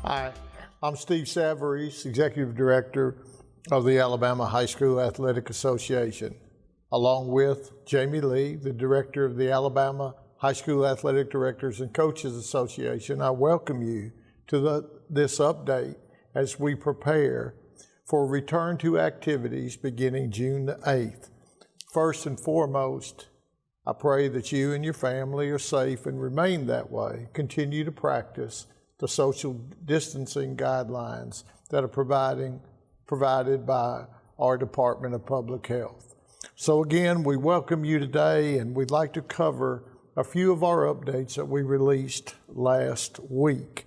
Hi, I'm Steve Savarese, Executive Director of the Alabama High School Athletic Association. Along with Jamie Lee, the Director of the Alabama High School Athletic Directors and Coaches Association, I welcome you to this update as we prepare for return to activities beginning June the 8th. First and foremost, I pray that you and your family are safe and remain that way. Continue to practice the social distancing guidelines that are provided by our Department of Public Health. So again, we welcome you today, and we'd like to cover a few of our updates that we released last week.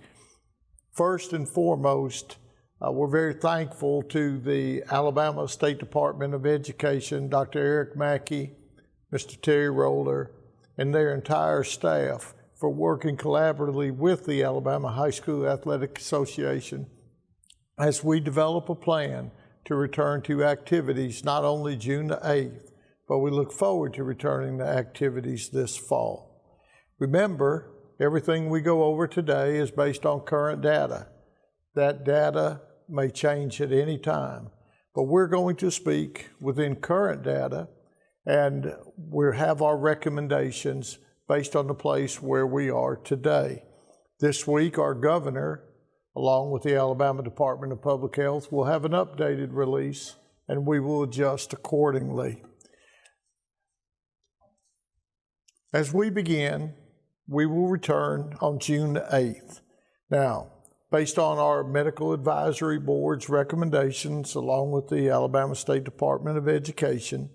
First and foremost, we're very thankful to the Alabama State Department of Education, Dr. Eric Mackey, Mr. Terry Roller, and their entire staff for working collaboratively with the Alabama High School Athletic Association as we develop a plan to return to activities not only June the 8th, but we look forward to returning to activities this fall. Remember, everything we go over today is based on current data. That data may change at any time, but we're going to speak within current data, and we have our recommendations based on the place where we are today. This week, our governor, along with the Alabama Department of Public Health, will have an updated release, and we will adjust accordingly. As we begin, we will return on June 8th. Now, based on our Medical Advisory Board's recommendations, along with the Alabama State Department of Education,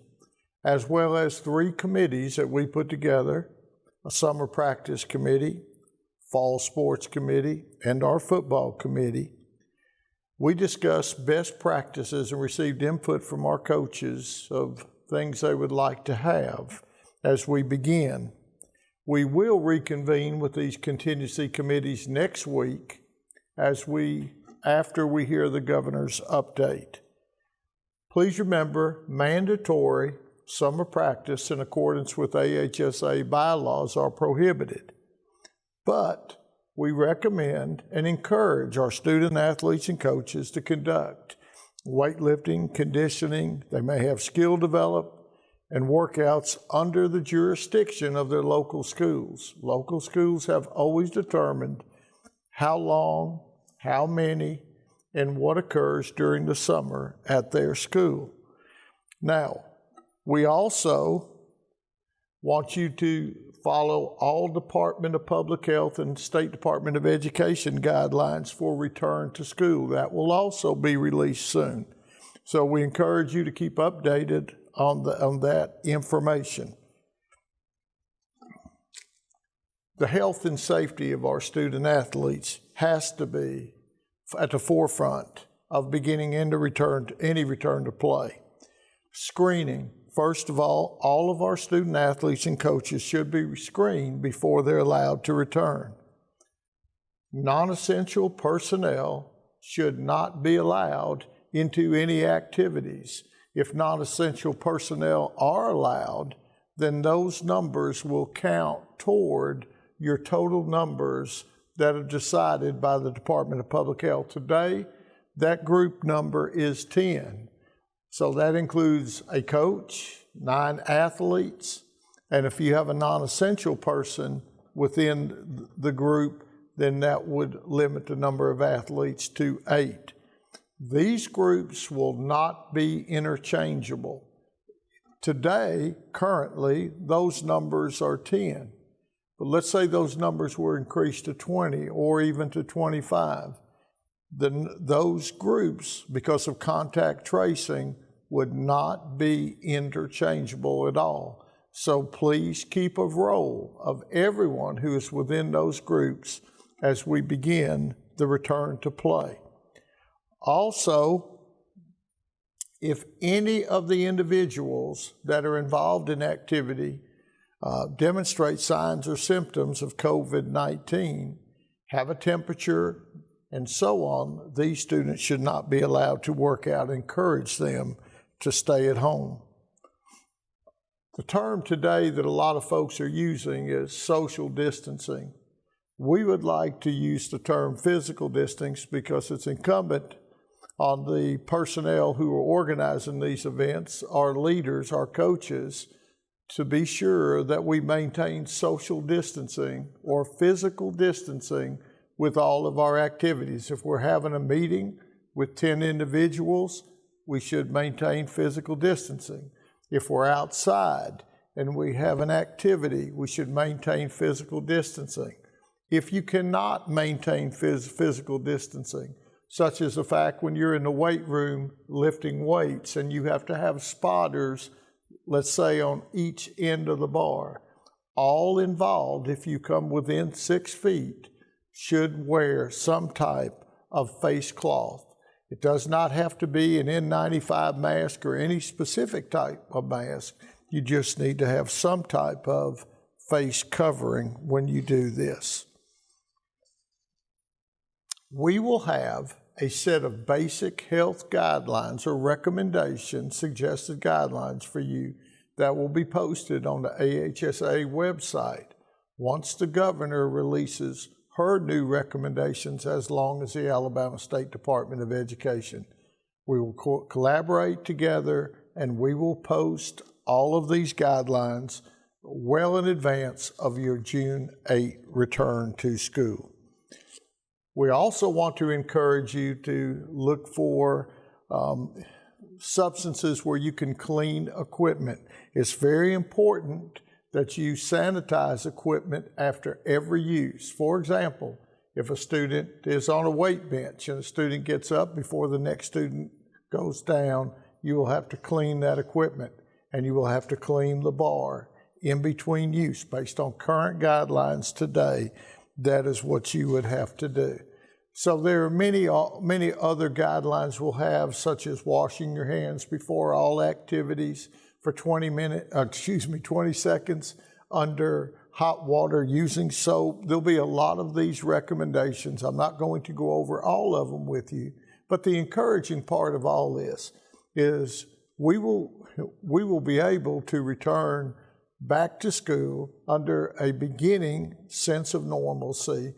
as well as 3 committees that we put together, a summer practice committee, fall sports committee, and our football committee, we discussed best practices and received input from our coaches of things they would like to have as we begin. We will reconvene with these contingency committees next week after we hear the governor's update. Please remember, mandatory summer practice in accordance with AHSAA bylaws are prohibited, but we recommend and encourage our student athletes and coaches to conduct weightlifting, conditioning. They may have skill development and workouts under the jurisdiction of their local schools. Local schools have always determined how long, how many, and what occurs during the summer at their school. Now, we also want you to follow all Department of Public Health and State Department of Education guidelines for return to school. That will also be released soon. So we encourage you to keep updated on that information. The health and safety of our student athletes has to be at the forefront of beginning any return to play. Screening. First of all of our student athletes and coaches should be screened before they're allowed to return. Non-essential personnel should not be allowed into any activities. If non-essential personnel are allowed, then those numbers will count toward your total numbers that are decided by the Department of Public Health. Today, that group number is 10. So that includes a coach, 9 athletes, and if you have a non-essential person within the group, then that would limit the number of athletes to 8. These groups will not be interchangeable. Today, currently, those numbers are 10. But let's say those numbers were increased to 20 or even to 25. Then those groups, because of contact tracing, would not be interchangeable at all. So please keep a roll of everyone who is within those groups as we begin the return to play. Also, if any of the individuals that are involved in activity demonstrate signs or symptoms of COVID-19, have a temperature, and so on, these students should not be allowed to work out. Encourage them to stay at home. The term today that a lot of folks are using is social distancing. We would like to use the term physical distance because it's incumbent on the personnel who are organizing these events, our leaders, our coaches, to be sure that we maintain social distancing or physical distancing with all of our activities. If we're having a meeting with 10 individuals, we should maintain physical distancing. If we're outside and we have an activity, we should maintain physical distancing. If you cannot maintain physical distancing, such as the fact when you're in the weight room lifting weights and you have to have spotters, let's say on each end of the bar, all involved, if you come within 6 feet, should wear some type of face cloth. It does not have to be an N95 mask or any specific type of mask. You just need to have some type of face covering when you do this. We will have a set of basic health guidelines or recommendations, suggested guidelines for you that will be posted on the AHSAA website once the governor releases her new recommendations, as long as the Alabama State Department of Education. We will collaborate together and we will post all of these guidelines well in advance of your June 8 return to school. We also want to encourage you to look for substances where you can clean equipment. It's very important that you sanitize equipment after every use. For example, if a student is on a weight bench and a student gets up before the next student goes down, you will have to clean that equipment and you will have to clean the bar in between use. Based on current guidelines today, that is what you would have to do. So there are many other guidelines we'll have, such as washing your hands before all activities for 20 seconds under hot water using soap. There'll be a lot of these recommendations. I'm not going to go over all of them with you, but the encouraging part of all this is we will be able to return back to school under a beginning sense of normalcy.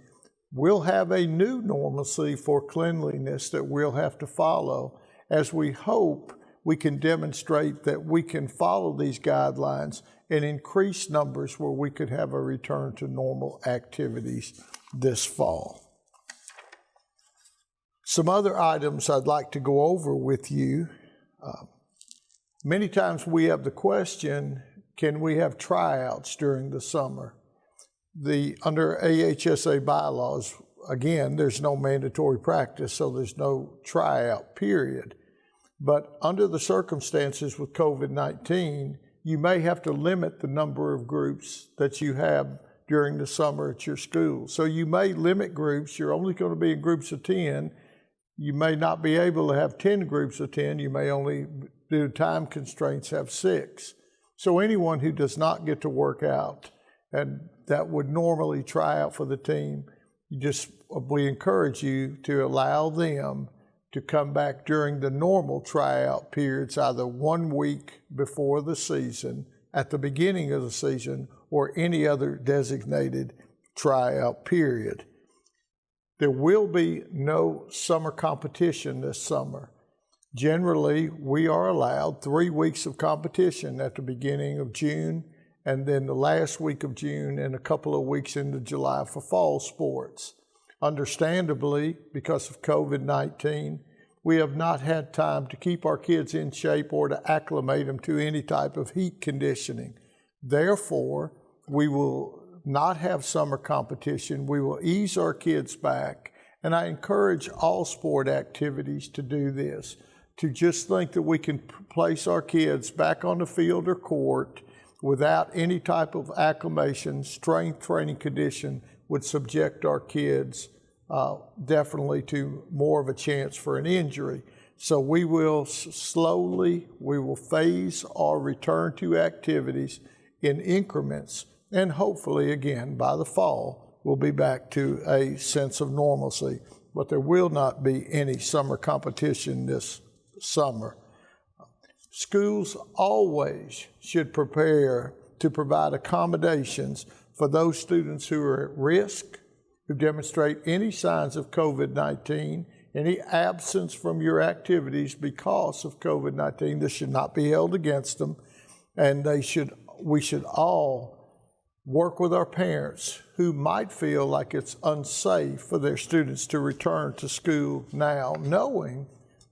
We'll have a new normalcy for cleanliness that we'll have to follow, as we hope we can demonstrate that we can follow these guidelines and increase numbers where we could have a return to normal activities this fall. Some other items I'd like to go over with you. Many times we have the question, can we have tryouts during the summer? Under AHSAA bylaws, again, there's no mandatory practice, so there's no tryout period. But under the circumstances with COVID-19, you may have to limit the number of groups that you have during the summer at your school. So you may limit groups. You're only going to be in groups of 10. You may not be able to have 10 groups of 10. You may only, due to time constraints, have 6. So anyone who does not get to work out and that would normally try out for the team, we encourage you to allow them to come back during the normal tryout periods, either 1 week before the season, at the beginning of the season, or any other designated tryout period. There will be no summer competition this summer. Generally, we are allowed 3 weeks of competition at the beginning of June, and then the last week of June and a couple of weeks into July for fall sports. Understandably, because of COVID-19, we have not had time to keep our kids in shape or to acclimate them to any type of heat conditioning. Therefore, we will not have summer competition. We will ease our kids back, and I encourage all sport activities to do this, to just think that we can place our kids back on the field or court without any type of acclimation. Strength training condition would subject our kids definitely to more of a chance for an injury. So we will we will phase our return to activities in increments, and hopefully again by the fall we'll be back to a sense of normalcy, but there will not be any summer competition this summer. Schools always should prepare to provide accommodations for those students who are at risk who demonstrate any signs of COVID-19, any absence from your activities because of COVID-19. This should not be held against them, and we should all work with our parents who might feel like it's unsafe for their students to return to school now, knowing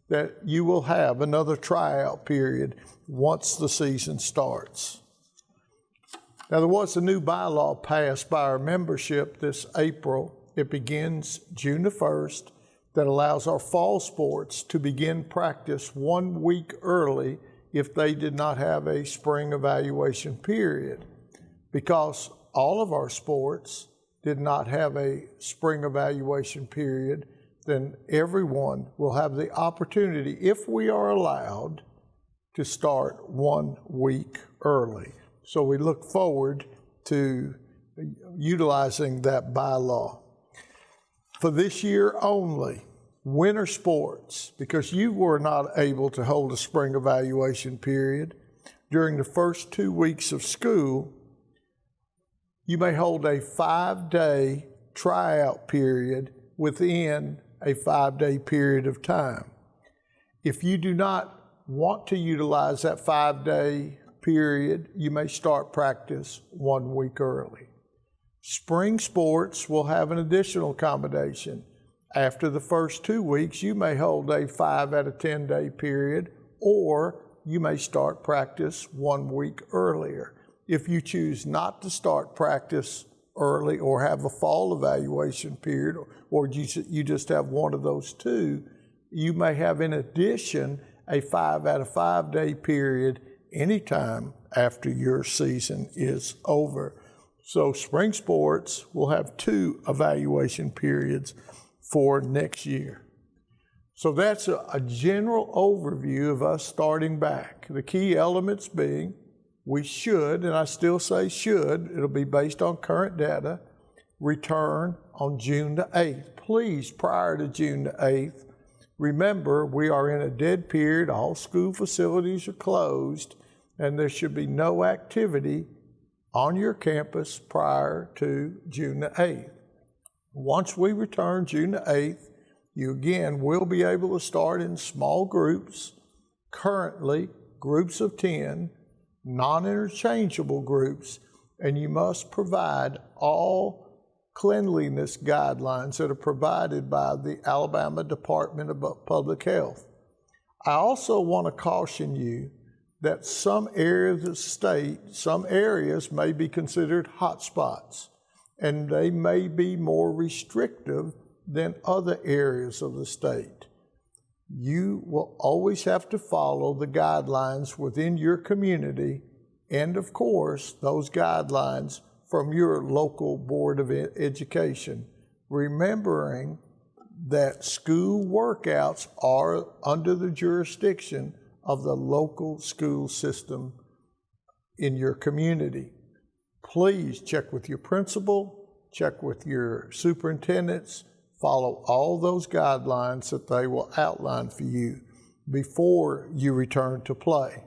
that you will have another tryout period once the season starts. Now, there was a new bylaw passed by our membership this April. It begins June the 1st that allows our fall sports to begin practice 1 week early if they did not have a spring evaluation period. Because all of our sports did not have a spring evaluation period, then everyone will have the opportunity, if we are allowed, to start 1 week early. So we look forward to utilizing that bylaw. For this year only, winter sports, because you were not able to hold a spring evaluation period during the first 2 weeks of school, you may hold a 5-day tryout period within a 5-day period of time. If you do not want to utilize that 5-day period, you may start practice 1 week early. Spring sports will have an additional accommodation. After the first 2 weeks, you may hold a 5 out of 10-day period, or you may start practice 1 week earlier. If you choose not to start practice early or have a fall evaluation period, or you just have one of those two, you may have in addition a 5 out of 5-day period anytime after your season is over. So spring sports will have 2 evaluation periods for next year. So that's a general overview of us starting back. The key elements being, we should, and I still say should, it'll be based on current data, return on June the 8th. Please, prior to June the 8th, remember we are in a dead period, all school facilities are closed, and there should be no activity on your campus prior to June the 8th. Once we return June the 8th, you again will be able to start in small groups, currently groups of 10, non-interchangeable groups, and you must provide all cleanliness guidelines that are provided by the Alabama Department of Public Health. I also want to caution you that some areas of the state, some areas may be considered hotspots, and they may be more restrictive than other areas of the state. You will always have to follow the guidelines within your community, and of course, those guidelines from your local Board of Education, remembering that school workouts are under the jurisdiction of the local school system in your community. Please check with your principal, check with your superintendents, follow all those guidelines that they will outline for you before you return to play.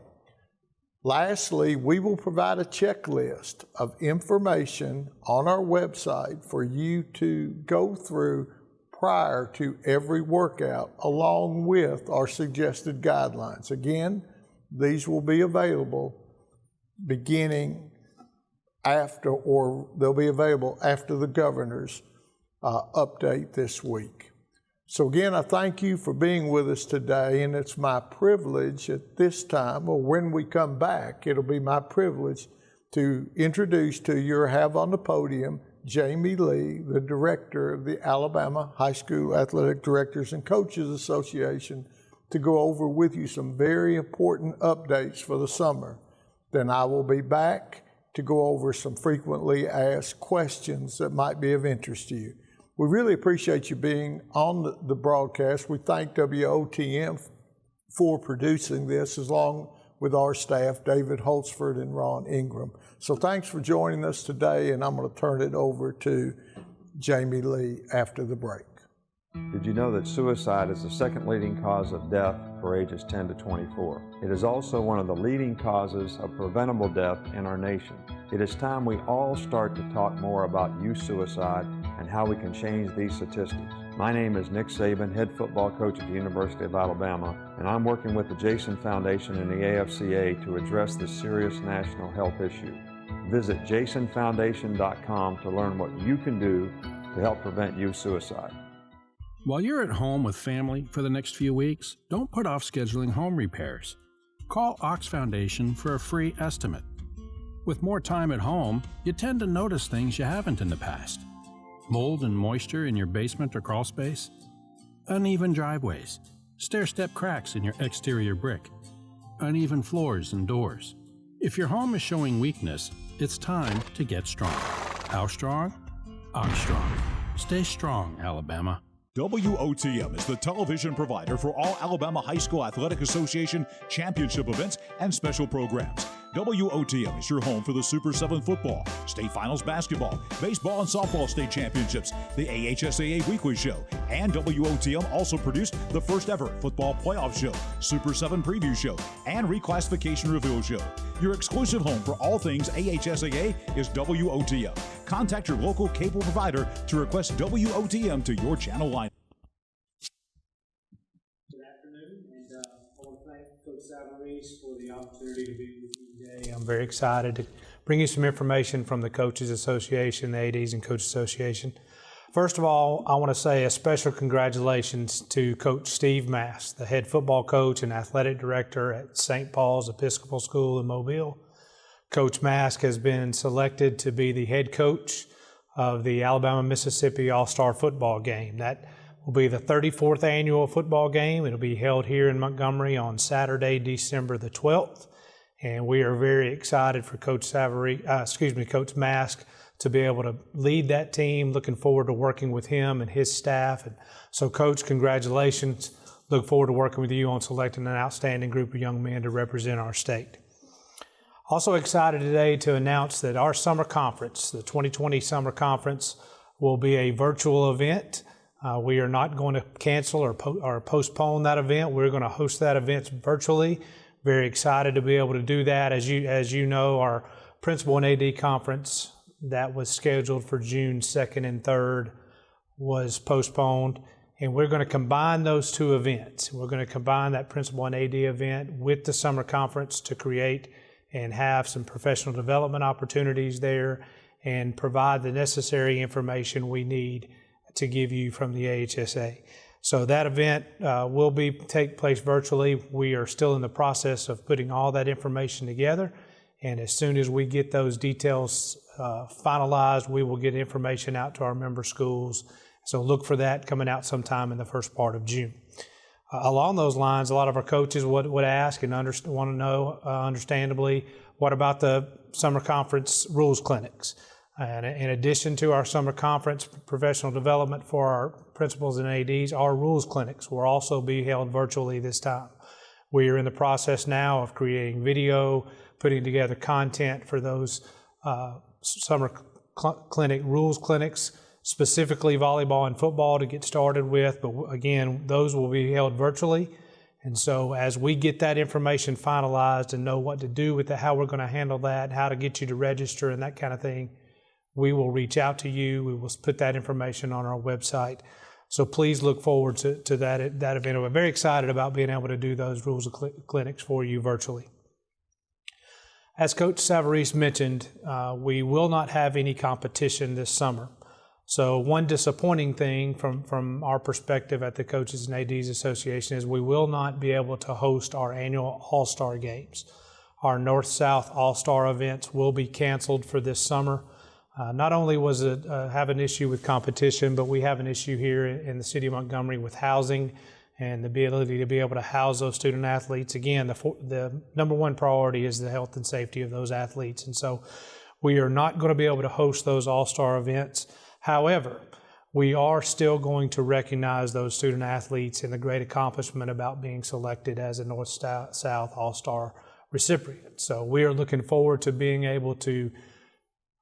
Lastly, we will provide a checklist of information on our website for you to go through prior to every workout, along with our suggested guidelines. Again, these will be available beginning after, or they'll be available after the governor's update this week. So again, I thank you for being with us today, and it's my privilege at this time, or when we come back, it'll be my privilege to introduce to you, or have on the podium, Jamie Lee, the director of the Alabama High School Athletic Directors and Coaches Association, to go over with you some very important updates for the summer. Then I will be back to go over some frequently asked questions that might be of interest to you. We really appreciate you being on the broadcast. We thank WOTM for producing this, along with our staff, David Holtzford and Ron Ingram. So thanks for joining us today, and I'm going to turn it over to Jamie Lee after the break. Did you know that suicide is the second leading cause of death for ages 10 to 24? It is also one of the leading causes of preventable death in our nation. It is time we all start to talk more about youth suicide and how we can change these statistics. My name is Nick Saban, head football coach at the University of Alabama, and I'm working with the Jason Foundation and the AHSAA to address this serious national health issue. Visit jasonfoundation.com to learn what you can do to help prevent youth suicide. While you're at home with family for the next few weeks, don't put off scheduling home repairs. Call Ox Foundation for a free estimate. With more time at home, you tend to notice things you haven't in the past. Mold and moisture in your basement or crawl space, uneven driveways, stair-step cracks in your exterior brick, uneven floors and doors. If your home is showing weakness, it's time to get strong. How strong? Ox Strong. Stay strong, Alabama. WOTM is the television provider for all Alabama High School Athletic Association championship events and special programs. WOTM is your home for the Super 7 football, state finals basketball, baseball and softball state championships, the AHSAA weekly show, and WOTM also produced the first ever football playoff show, Super 7 preview show, and reclassification reveal show. Your exclusive home for all things AHSAA is WOTM. Contact your local cable provider to request WOTM to your channel line. Good afternoon, and I want to thank Coach Savarese for the opportunity to be with you today. I'm very excited to bring you some information from the Coaches Association, the ADs and Coaches Association. First of all, I want to say a special congratulations to Coach Steve Mass, the head football coach and athletic director at St. Paul's Episcopal School in Mobile. Coach Mask has been selected to be the head coach of the Alabama-Mississippi All-Star football game. That will be the 34th annual football game. It'll be held here in Montgomery on Saturday, December the 12th. And we are very excited for Coach Coach Mask to be able to lead that team. Looking forward to working with him and his staff. And so, Coach, congratulations. Look forward to working with you on selecting an outstanding group of young men to represent our state. Also excited today to announce that our summer conference, the 2020 summer conference, will be a virtual event. We are not going to cancel or postpone that event. We're going to host that event virtually. Very excited to be able to do that. As you know, our principal and AD conference that was scheduled for June 2nd and 3rd was postponed. And we're going to combine those two events. We're going to combine that principal and AD event with the summer conference to create and have some professional development opportunities there and provide the necessary information we need to give you from the AHSAA. So that event will take place virtually. We are still in the process of putting all that information together, and as soon as we get those details finalized, we will get information out to our member schools. So look for that coming out sometime in the first part of June. Along those lines, a lot of our coaches would ask and want to know, understandably, what about the summer conference rules clinics? And in addition to our summer conference professional development for our principals and ADs, our rules clinics will also be held virtually this time. We are in the process now of creating video, putting together content for those summer clinic rules clinics, specifically volleyball and football to get started with, but again, those will be held virtually. And so as we get that information finalized and know what to do with it, how we're going to handle that, how to get you to register and that kind of thing, we will reach out to you. We will put that information on our website. So please look forward to that event. We're very excited about being able to do those rules clinics for you virtually. As Coach Savarese mentioned, we will not have any competition this summer. So one disappointing thing from our perspective at the Coaches and ADs Association is we will not be able to host our annual All-Star games. Our North-South All-Star events will be canceled for this summer. Not only was it have an issue with competition, but we have an issue here in the city of Montgomery with housing and the ability to be able to house those student athletes. Again, the number one priority is the health and safety of those athletes. And so we are not going to be able to host those All-Star events. However, we are still going to recognize those student athletes and the great accomplishment about being selected as a North-South All-Star recipient. So we are looking forward to being able to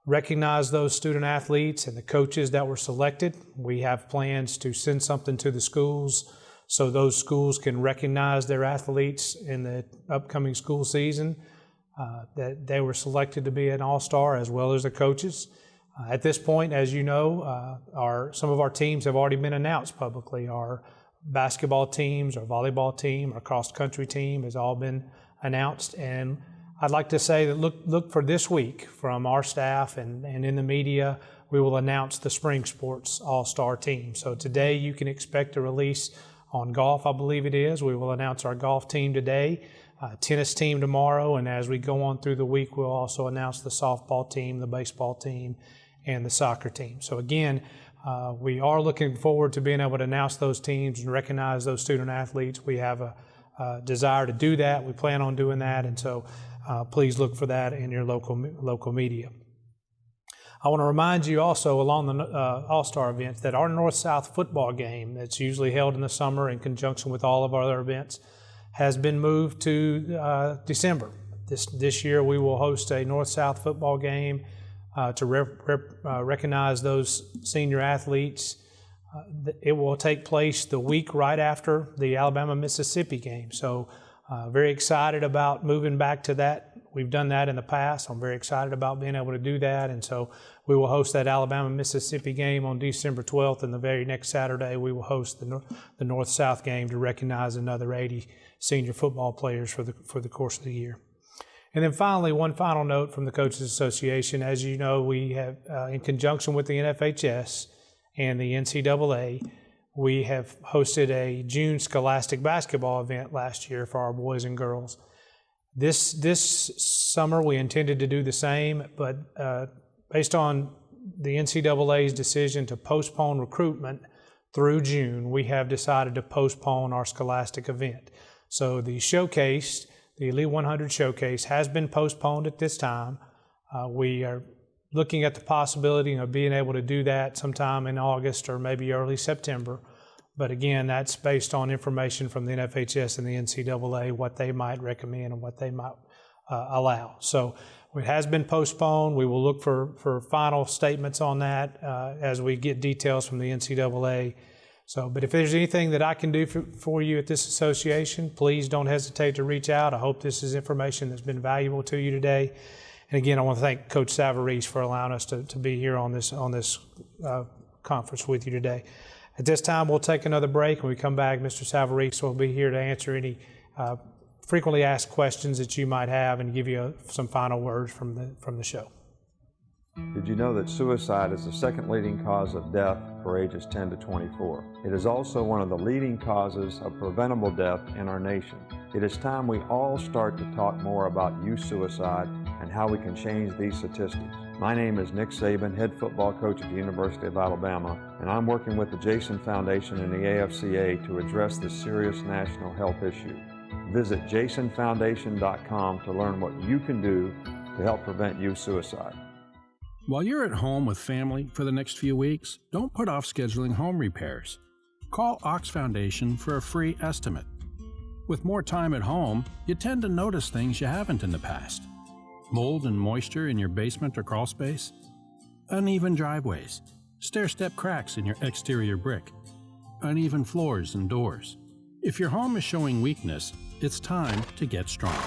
recognize those student athletes and the coaches that were selected. We have plans to send something to the schools so those schools can recognize their athletes in the upcoming school season, that they were selected to be an all-star as well as the coaches. At this point, as you know, some of our teams have already been announced publicly. Our basketball teams, our volleyball team, our cross-country team has all been announced. And I'd like to say that look for this week from our staff and in the media, we will announce the spring sports all-star team. So today you can expect a release on golf, I believe it is. We will announce our golf team today, tennis team tomorrow, and as we go on through the week, we'll also announce the softball team, the baseball team, and the soccer team. So again, we are looking forward to being able to announce those teams and recognize those student athletes. We have a desire to do that. We plan on doing that, and so please look for that in your local media. I want to remind you also along the All-Star events that our North-South football game that's usually held in the summer in conjunction with all of our other events has been moved to December. This year we will host a North-South football game to recognize those senior athletes. It will take place the week right after the Alabama-Mississippi game. So very excited about moving back to that. We've done that in the past. I'm very excited about being able to do that. And so we will host that Alabama-Mississippi game on December 12th. And the very next Saturday, we will host the North-South game to recognize another 80 senior football players for the course of the year. And then finally, one final note from the Coaches Association. As you know, we have, in conjunction with the NFHS and the NCAA, we have hosted a June Scholastic basketball event last year for our boys and girls. This summer, we intended to do the same, but based on the NCAA's decision to postpone recruitment through June, we have decided to postpone our Scholastic event. So the showcase, the Elite 100 showcase, has been postponed at this time. We are looking at the possibility of being able to do that sometime in August or maybe early September. But again, that's based on information from the NFHS and the NCAA, what they might recommend and what they might allow. So it has been postponed. We will look for final statements on that as we get details from the NCAA. So, but if there's anything that I can do for you at this association, please don't hesitate to reach out. I hope this is information that's been valuable to you today. And again, I want to thank Coach Savarese for allowing us to be here on this conference with you today. At this time, we'll take another break. When we come back, Mr. Savarese will be here to answer any frequently asked questions that you might have and give you some final words from the show. Did you know that suicide is the second leading cause of death for ages 10 to 24? It is also one of the leading causes of preventable death in our nation. It is time we all start to talk more about youth suicide and how we can change these statistics. My name is Nick Saban, head football coach at the University of Alabama, and I'm working with the Jason Foundation and the AHSAA to address this serious national health issue. Visit jasonfoundation.com to learn what you can do to help prevent youth suicide. While you're at home with family for the next few weeks, don't put off scheduling home repairs. Call Ox Foundation for a free estimate. With more time at home, you tend to notice things you haven't in the past. Mold and moisture in your basement or crawl space, uneven driveways, stair-step cracks in your exterior brick, uneven floors and doors. If your home is showing weakness, it's time to get strong.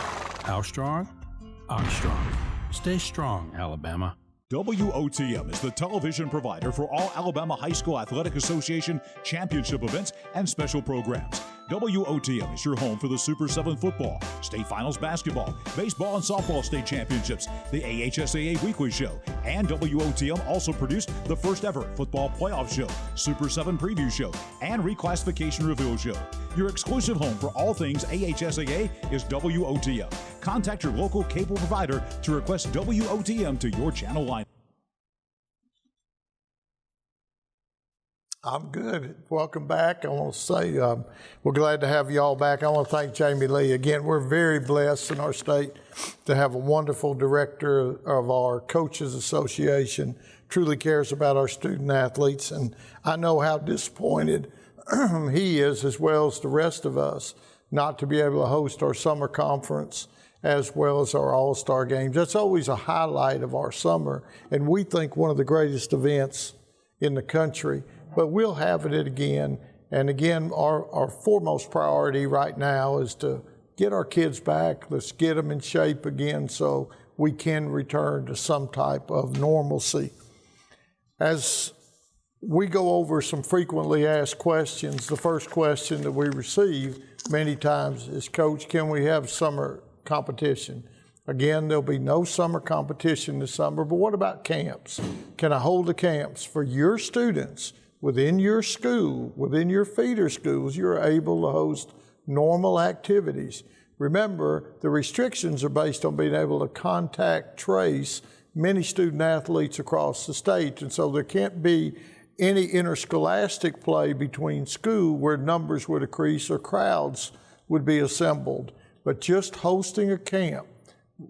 How strong? Ox Strong. Stay strong, Alabama. WOTM is the television provider for all Alabama High School Athletic Association championship events and special programs. WOTM is your home for the Super 7 football, state finals basketball, baseball and softball state championships, the AHSAA weekly show, and WOTM also produced the first ever football playoff show, Super 7 preview show, and reclassification reveal show. Your exclusive home for all things AHSAA is WOTM. Contact your local cable provider to request WOTM to your channel line. I'm good. Welcome back. I want to say we're glad to have you all back. I want to thank Jamie Lee. Again, we're very blessed in our state to have a wonderful director of our Coaches Association, truly cares about our student athletes. And I know how disappointed he is, as well as the rest of us, not to be able to host our summer conference as well as our All-Star games. That's always a highlight of our summer, and we think one of the greatest events in the country. But we'll have it again. And again, our foremost priority right now is to get our kids back. Let's get them in shape again so we can return to some type of normalcy. As we go over some frequently asked questions, the first question that we receive many times is, Coach, can we have summer competition? Again, there'll be no summer competition this summer, but what about camps? Can I hold the camps for your students within your school, within your feeder schools? You're able to host normal activities. Remember, the restrictions are based on being able to contact trace many student athletes across the state, and so there can't be any interscholastic play between school where numbers would increase or crowds would be assembled. But just hosting a camp,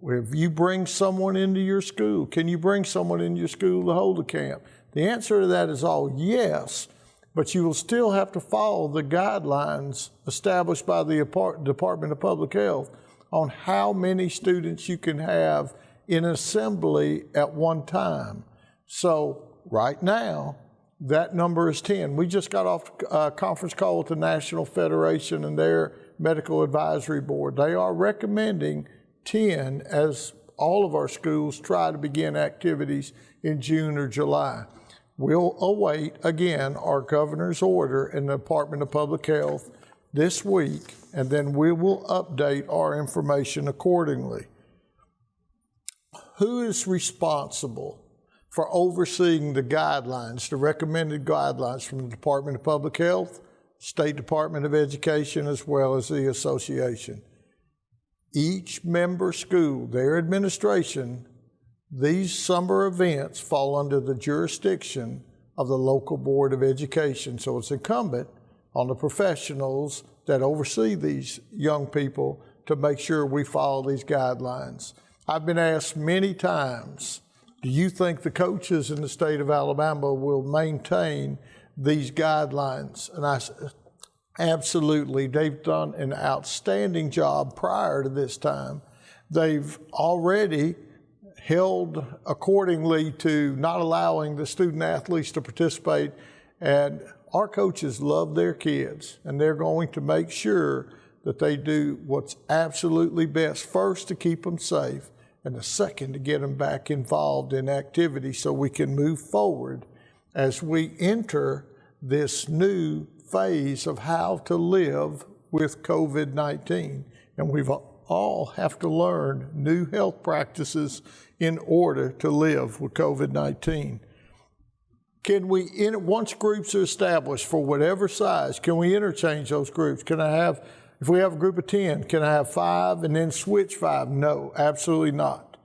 if you bring someone into your school, can you bring someone into your school to hold a camp? The answer to that is all yes, but you will still have to follow the guidelines established by the Department of Public Health on how many students you can have in assembly at one time. So right now, that number is 10. We just got off a conference call with the National Federation and their Medical Advisory Board. They are recommending 10 as all of our schools try to begin activities in June or July. We'll await, again, our governor's order in the Department of Public Health this week, and then we will update our information accordingly. Who is responsible for overseeing the guidelines, the recommended guidelines from the Department of Public Health, State Department of Education, as well as the association? Each member school, their administration, these summer events fall under the jurisdiction of the local Board of Education. So it's incumbent on the professionals that oversee these young people to make sure we follow these guidelines. I've been asked many times, do you think the coaches in the state of Alabama will maintain these guidelines? And I said, absolutely. They've done an outstanding job prior to this time. They've already held accordingly to not allowing the student athletes to participate, and our coaches love their kids, and they're going to make sure that they do what's absolutely best, first to keep them safe, and the second to get them back involved in activity so we can move forward as we enter this new phase of how to live with COVID-19. And we've all have to learn new health practices in order to live with COVID-19. Can we, once groups are established for whatever size, can we interchange those groups? Can I have, if we have a group of 10, can I have 5 and then switch 5? No, absolutely not.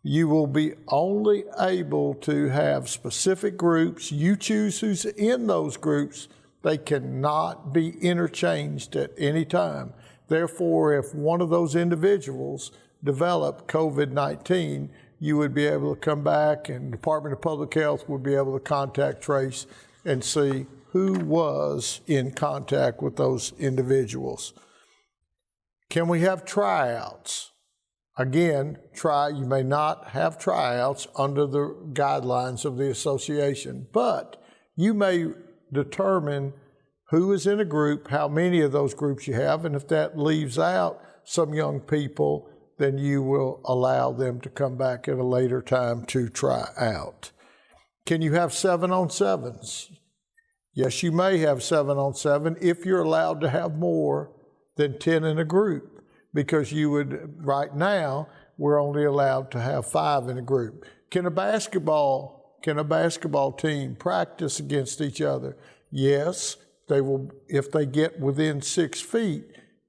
You will be only able to have specific groups. You choose who's in those groups. They cannot be interchanged at any time. Therefore, if one of those individuals developed COVID-19, you would be able to come back, and the Department of Public Health would be able to contact trace and see who was in contact with those individuals. Can we have tryouts? Again, you may not have tryouts under the guidelines of the association, but you may determine who is in a group, how many of those groups you have, and if that leaves out some young people, then you will allow them to come back at a later time to try out. Can you have 7-on-7s? Yes, you may have 7-on-7 if you're allowed to have more than 10 in a group, because you would, right now, we're only allowed to have 5 in a group. Can a basketball team practice against each other? Yes, they will. If they get within 6 feet,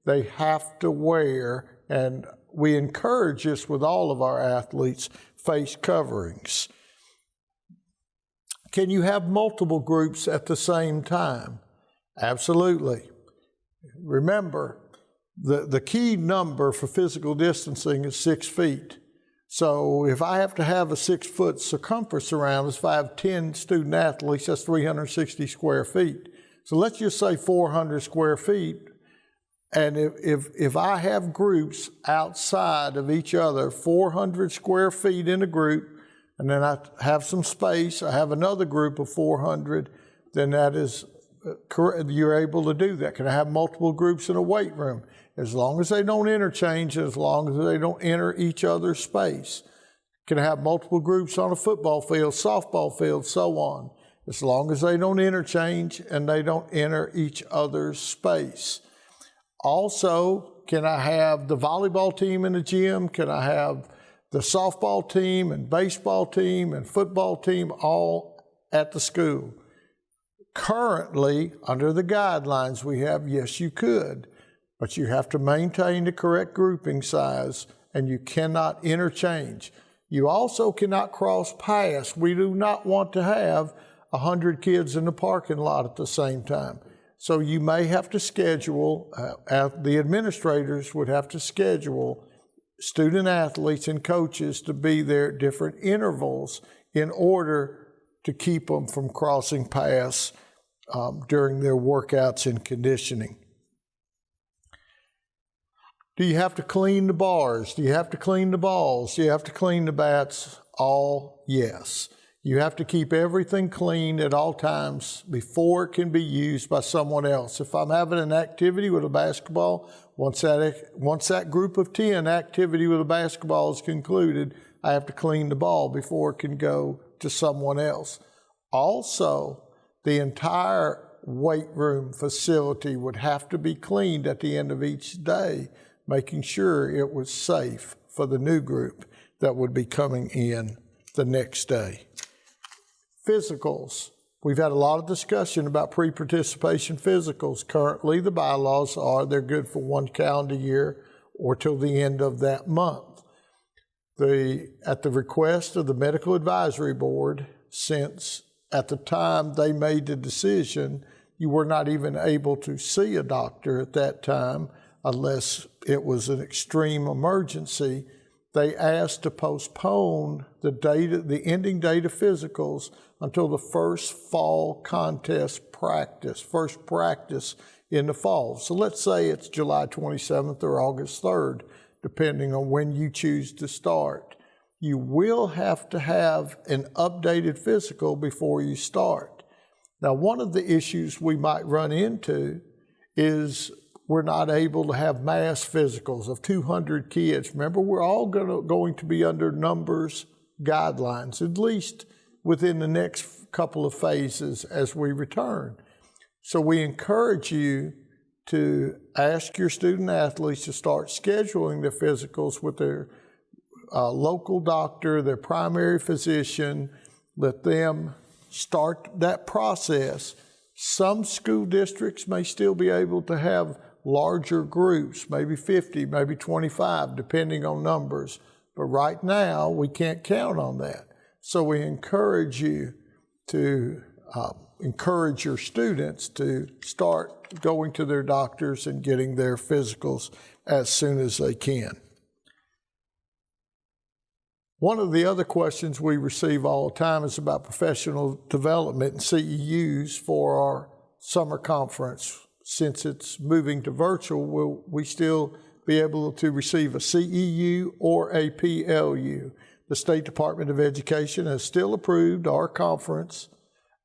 they have to wear, and we encourage this with all of our athletes, face coverings. Can you have multiple groups at the same time? Absolutely. Remember, the key number for physical distancing is 6 feet. So if I have to have a 6-foot circumference around us, if I have 10 student athletes, that's 360 square feet. So let's just say 400 square feet. And if I have groups outside of each other, 400 square feet in a group, and then I have some space, I have another group of 400, then that is correct. You're able to do that. Can I have multiple groups in a weight room? As long as they don't interchange, as long as they don't enter each other's space. can have multiple groups on a football field, softball field, so on, as long as they don't interchange and they don't enter each other's space. Also, can I have the volleyball team in the gym? Can I have the softball team and baseball team and football team all at the school? Currently, under the guidelines we have, yes, you could, but you have to maintain the correct grouping size and you cannot interchange. You also cannot cross paths. We do not want to have 100 kids in the parking lot at the same time. So you may have to schedule, the administrators would have to schedule student athletes and coaches to be there at different intervals in order to keep them from crossing paths during their workouts and conditioning. Do you have to clean the bars? Do you have to clean the balls? Do you have to clean the bats? All yes. You have to keep everything clean at all times before it can be used by someone else. If I'm having an activity with a basketball, once that group of 10 activity with a basketball is concluded, I have to clean the ball before it can go to someone else. Also, the entire weight room facility would have to be cleaned at the end of each day, making sure it was safe for the new group that would be coming in the next day. Physicals. We've had a lot of discussion about pre-participation physicals. Currently, the bylaws are they're good for 1 calendar year or till the end of that month. At the request of the Medical Advisory Board, since at the time they made the decision, you were not even able to see a doctor at that time unless it was an extreme emergency. They asked to postpone the ending date of physicals until the first fall contest practice, first practice in the fall. So let's say it's July 27th or August 3rd, depending on when you choose to start. You will have to have an updated physical before you start. Now, one of the issues we might run into is we're not able to have mass physicals of 200 kids. Remember, we're all going to be under numbers guidelines, at least within the next couple of phases as we return. So we encourage you to ask your student athletes to start scheduling their physicals with their local doctor, their primary physician. Let them start that process. Some school districts may still be able to have larger groups, maybe 50, maybe 25, depending on numbers. But right now, we can't count on that. So we encourage you to encourage your students to start going to their doctors and getting their physicals as soon as they can. One of the other questions we receive all the time is about professional development and CEUs for our summer conference. Since it's moving to virtual, will we still be able to receive a CEU or a PLU? The State Department of Education has still approved our conference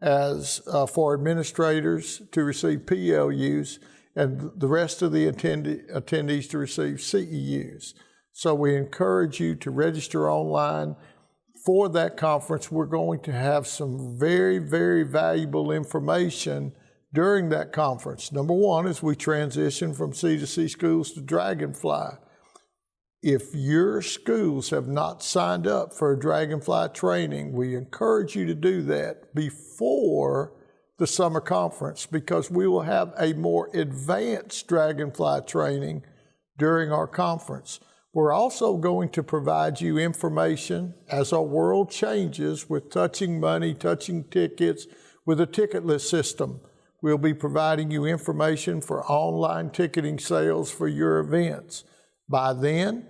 as for administrators to receive PLUs and the rest of the attendees to receive CEUs. So we encourage you to register online for that conference. We're going to have some very, very valuable information during that conference. Number one, as we transition from C2C schools to Dragonfly. If your schools have not signed up for a Dragonfly training, we encourage you to do that before the summer conference, because we will have a more advanced Dragonfly training during our conference. We're also going to provide you information as our world changes with touching money, touching tickets, with a ticketless system. We'll be providing you information for online ticketing sales for your events. By then,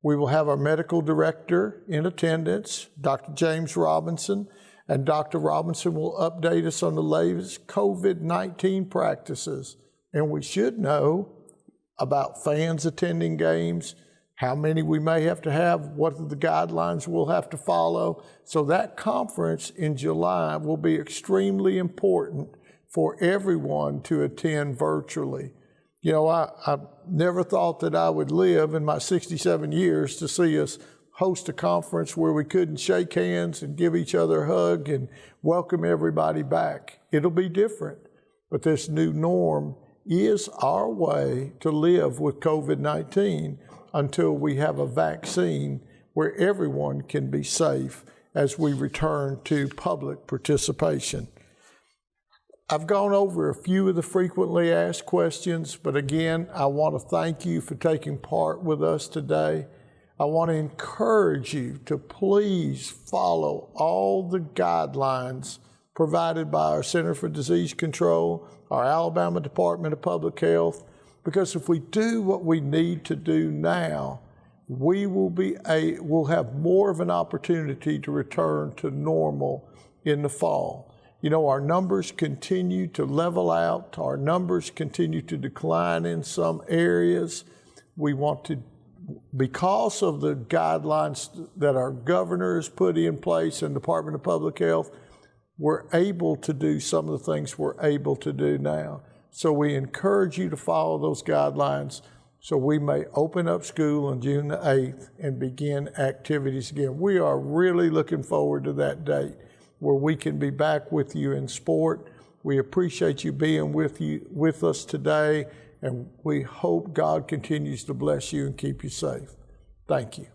we will have our medical director in attendance, Dr. James Robinson, and Dr. Robinson will update us on the latest COVID-19 practices. And we should know about fans attending games, how many we may have to have, what are the guidelines we'll have to follow. So that conference in July will be extremely important for everyone to attend virtually. You know, I never thought that I would live in my 67 years to see us host a conference where we couldn't shake hands and give each other a hug and welcome everybody back. It'll be different, but this new norm is our way to live with COVID-19 until we have a vaccine where everyone can be safe as we return to public participation. I've gone over a few of the frequently asked questions, but again, I want to thank you for taking part with us today. I want to encourage you to please follow all the guidelines provided by our Center for Disease Control, our Alabama Department of Public Health, because if we do what we need to do now, we'll have more of an opportunity to return to normal in the fall. You know, our numbers continue to level out. Our numbers continue to decline in some areas. We want to, because of the guidelines that our governor has put in place and Department of Public Health, we're able to do some of the things we're able to do now. So we encourage you to follow those guidelines so we may open up school on June the 8th and begin activities again. We are really looking forward to that date where we can be back with you in sport. We appreciate you being with us today, and we hope God continues to bless you and keep you safe. Thank you.